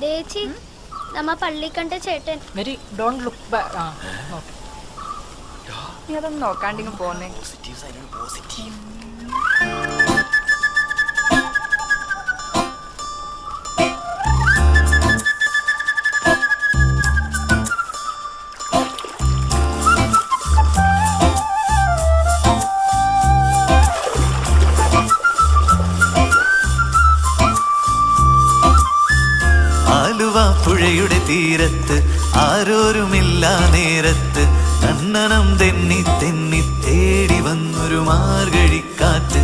ചേച്ചി നമ്മ പള്ളി കണ്ട ചേട്ടൻ നീ അതൊന്നും നോക്കാണ്ടിങ്ങ് പോന്നേ. പുഴയുടെ തീരത്ത് ആരോരുമില്ല നേരത്ത് കണ്ണനം തെന്നി തെന്നി തേടി വന്നൊരു മാർഗഴിക്കാറ്റ്.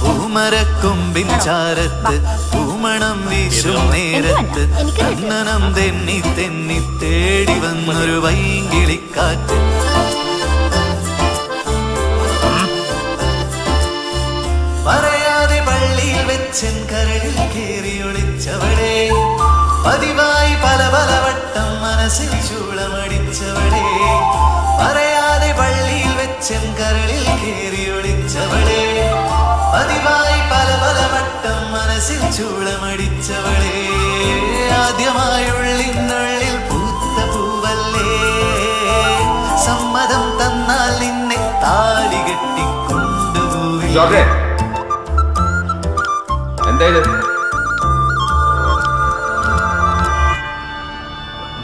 പൂമരക്കൊമ്പിൻ ചാരത്ത് പൂമണം വീശും നേരത്ത് കണ്ണനം തെന്നി തെന്നി തേടി വന്നൊരു വൈകിളിക്കാറ്റ്. പറയാതെ പള്ളിയിൽ വെച്ചൻ കരളിൽ കേറി ഒളിച്ചവളെ, പതിവായി പല പല വട്ടം മനസ്സിൽ ചൂളമടിച്ചവളെ. പറയാതെ പള്ളിയിൽ വെച്ചൻ കരളിൽ കേറി ഒളിച്ചവളെ, പതിവായി പല പല വട്ടം മനസ്സിൽ ചൂളമടിച്ചവളെ. ആദ്യമായുള്ളിനുള്ളിൽ പൂത്ത പൂവല്ലേ, സമ്മതം തന്നാൽ നിന്നെ താലി കെട്ടിക്കൊണ്ടുപോയി.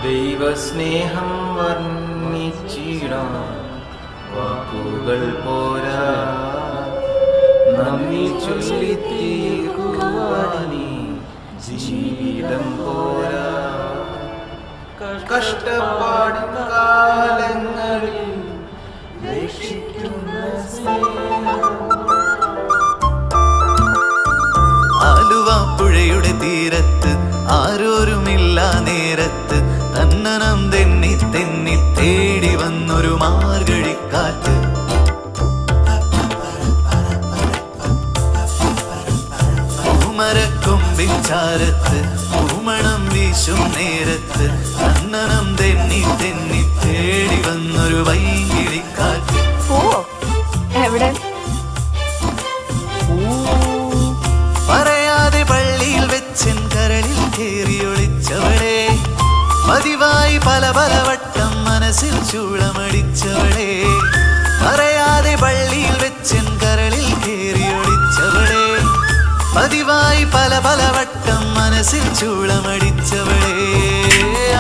ദൈവസ്നേഹം വർണ്ണിച്ചിടാൻ വാക്കുകൾ പോരാ, നന്ദി ചൊല്ലിത്തീർക്കുവാനീ ജീവിതം പോരാ. കഷ്ടപ്പാടും കാലങ്ങളിൽ രക്ഷിക്കുന്ന സ്നേഹം. ആലുവ പുഴയുടെ തീരത്ത് ആരോരുമില്ല നേരത്ത് തന്നനം തെന്നി തെന്നി തേടി വന്നൊരു മാർഗഴിക്കാറ്റ്. പൂമരക്കൊമ്പിൻ ചാരത്ത് പൂമണം വീശും നേരത്ത് തന്നനം തെന്നി തെന്നി തേടി വന്നൊരു വൈകിളിക്കാറ്റ്. എവിടെ? പറയാതെ പള്ളിയിൽ വെച്ചൻ കരളിൽ കേറി ഒളിച്ചവളെ, പതിവായി പല പല വട്ടം മനസ്സിൽ ചൂളമടിച്ചവളെ. പറയാതെ പള്ളിയിൽ വെച്ചൻ കരളിൽ കേറി ഒളിച്ചവളെ, പതിവായി പല പല വട്ടം മനസ്സിൽ ചൂളമടിച്ചവളെ.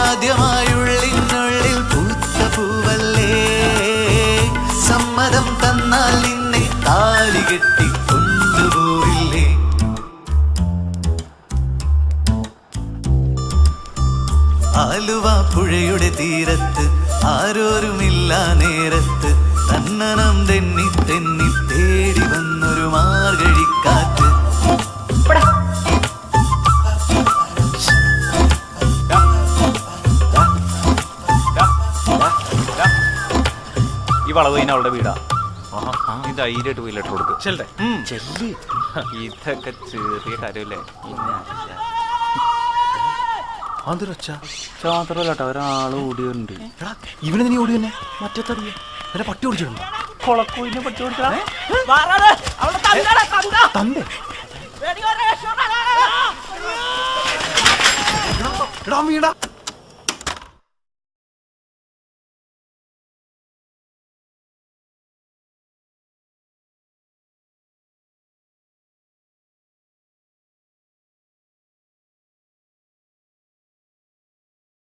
ആദ്യമായുള്ളിനുള്ളിൽ പൂത്ത പൂവല്ലേ, സമ്മതം തന്നാൽ നിന്നെ താലി കെട്ടിക്കൊണ്ടുപോയില്ലേ. ആലുവ പുഴയുടെ തീരത്ത് ആരോരുമില്ല നേരത്ത് തന്നനം തെന്നി തെന്നി തേടി വന്നൊരു മാർഗഴിക്കാറ്റ്. ഈ വളവ് കഴിഞ്ഞ അവളുടെ വീടാ. ഇത് ധൈര്യമായിട്ട് പോയി ലെറ്റർ കൊടുക്കും. ഇതൊക്കെ ചെറിയ കാര്യമല്ലേ. മാത്രമല്ലട്ടോ ഒരാള് ഓടിയുണ്ട്. ഇവന് നീ ഓടി തന്നെ മറ്റേ തടിയെ പട്ടി ഓടിച്ചിട്ടുണ്ടോ? കൊളക്കോയിനെ പട്ടി ഓടിച്ചാ വീടാ